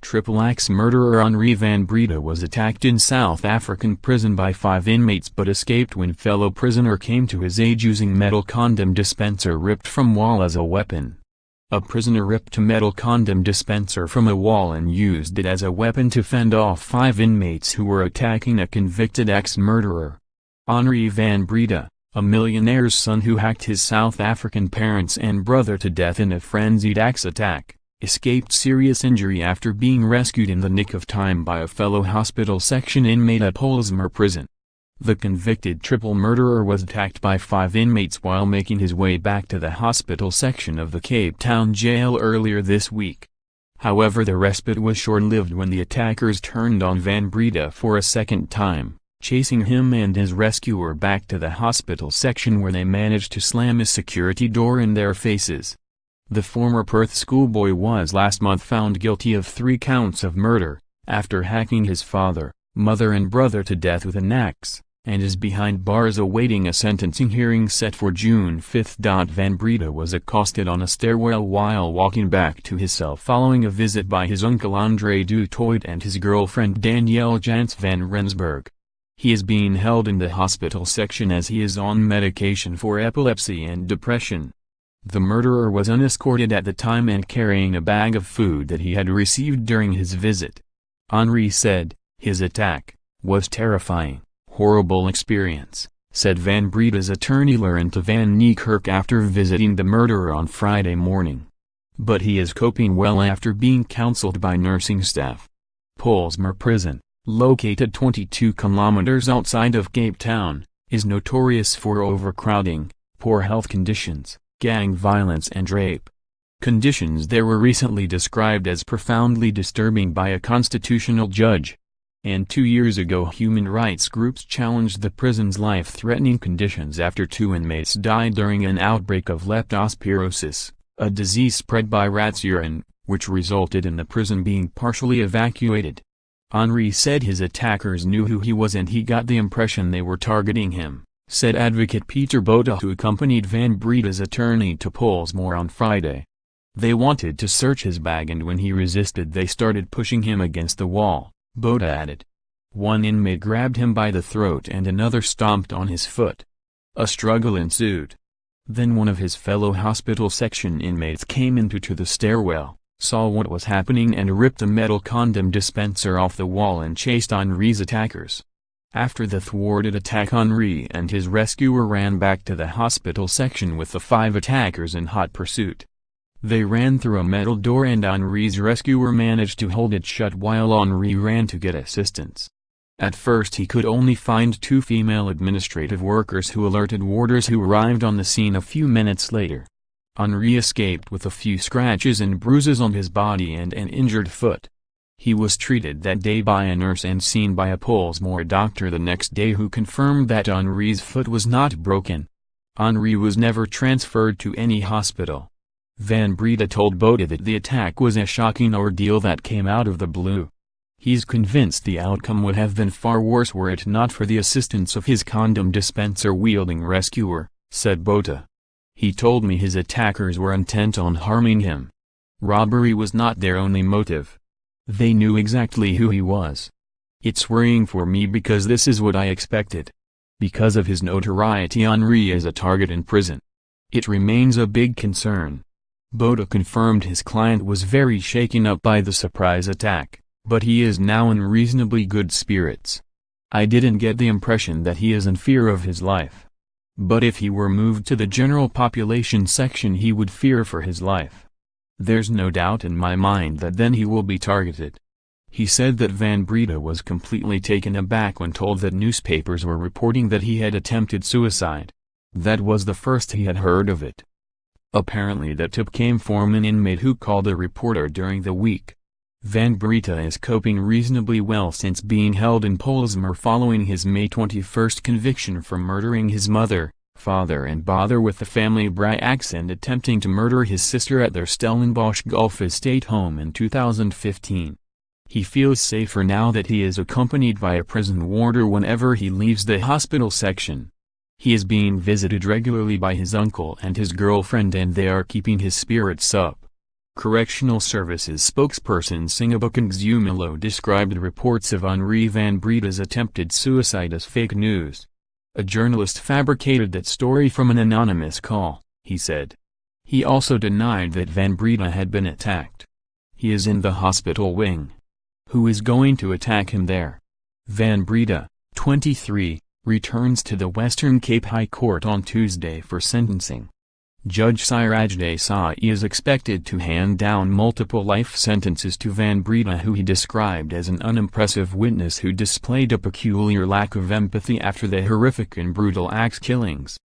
Triple-axe murderer Henri van Breda was attacked in South African prison by 5 inmates but escaped when fellow prisoner came to his aid using metal condom dispenser ripped from wall as a weapon. A prisoner ripped a metal condom dispenser from a wall and used it as a weapon to fend off 5 inmates who were attacking a convicted ex-murderer. Henri van Breda, a millionaire's son who hacked his South African parents and brother to death in a frenzied axe attack, escaped serious injury after being rescued in the nick of time by a fellow hospital section inmate at Polsmoor prison. The convicted triple murderer was attacked by 5 inmates while making his way back to the hospital section of the Cape Town jail earlier this week. However, the respite was short-lived when the attackers turned on Van Breda for a second time, chasing him and his rescuer back to the hospital section where they managed to slam a security door in their faces. The former Perth schoolboy was last month found guilty of 3 counts of murder, after hacking his father, mother and brother to death with an axe, and is behind bars awaiting a sentencing hearing set for June 5. Van Breda was accosted on a stairwell while walking back to his cell following a visit by his uncle Andre du Toit and his girlfriend Danielle Jans van Rensburg. He is being held in the hospital section as he is on medication for epilepsy and depression. The murderer was unescorted at the time and carrying a bag of food that he had received during his visit. Henri said, "His attack was terrifying, horrible experience," said Van Breda's attorney Laurent van Niekerk after visiting the murderer on Friday morning. But he is coping well after being counseled by nursing staff. Polsmoor Prison, located 22 kilometers outside of Cape Town, is notorious for overcrowding, poor health conditions, gang violence and rape. Conditions there were recently described as profoundly disturbing by a constitutional judge. And 2 years ago human rights groups challenged the prison's life-threatening conditions after 2 inmates died during an outbreak of leptospirosis, a disease spread by rats' urine, which resulted in the prison being partially evacuated. Henri said his attackers knew who he was and he got the impression they were targeting him, said advocate Peter Botha, who accompanied Van Breda's attorney to Polsmoor on Friday. They wanted to search his bag and when he resisted they started pushing him against the wall, Botha added. 1 inmate grabbed him by the throat and another stomped on his foot. A struggle ensued. Then one of his fellow hospital section inmates came into the stairwell, saw what was happening and ripped a metal condom dispenser off the wall and chased Henri's attackers. After the thwarted attack, Henri and his rescuer ran back to the hospital section with the 5 attackers in hot pursuit. They ran through a metal door and Henri's rescuer managed to hold it shut while Henri ran to get assistance. At first he could only find 2 female administrative workers who alerted warders who arrived on the scene a few minutes later. Henri escaped with a few scratches and bruises on his body and an injured foot. He was treated that day by a nurse and seen by a Polsmoor doctor the next day who confirmed that Henri's foot was not broken. Henri was never transferred to any hospital. Van Breda told Botha that the attack was a shocking ordeal that came out of the blue. He's convinced the outcome would have been far worse were it not for the assistance of his condom dispenser-wielding rescuer, said Botha. He told me his attackers were intent on harming him. Robbery was not their only motive. They knew exactly who he was. It's worrying for me because this is what I expected. Because of his notoriety, Henri is a target in prison. It remains a big concern. Botha confirmed his client was very shaken up by the surprise attack, but he is now in reasonably good spirits. I didn't get the impression that he is in fear of his life. But if he were moved to the general population section he would fear for his life. There's no doubt in my mind that then he will be targeted. He said that Van Breda was completely taken aback when told that newspapers were reporting that he had attempted suicide. That was the first he had heard of it. Apparently that tip came from an inmate who called a reporter during the week. Van Breda is coping reasonably well since being held in Polsmoor following his May 21 conviction for murdering his mother, father and brother with the family axe and attempting to murder his sister at their Stellenbosch Gulf estate home in 2015. He feels safer now that he is accompanied by a prison warder whenever he leaves the hospital section. He is being visited regularly by his uncle and his girlfriend and they are keeping his spirits up. Correctional Services spokesperson Singabuk Nxumalo described the reports of Henri van Breda's attempted suicide as fake news. "A journalist fabricated that story from an anonymous call," he said. He also denied that Van Breda had been attacked. "He is in the hospital wing. Who is going to attack him there?" Van Breda, 23, returns to the Western Cape High Court on Tuesday for sentencing. Judge Siraj Desai is expected to hand down multiple life sentences to Van Breda, who he described as an unimpressive witness who displayed a peculiar lack of empathy after the horrific and brutal axe killings.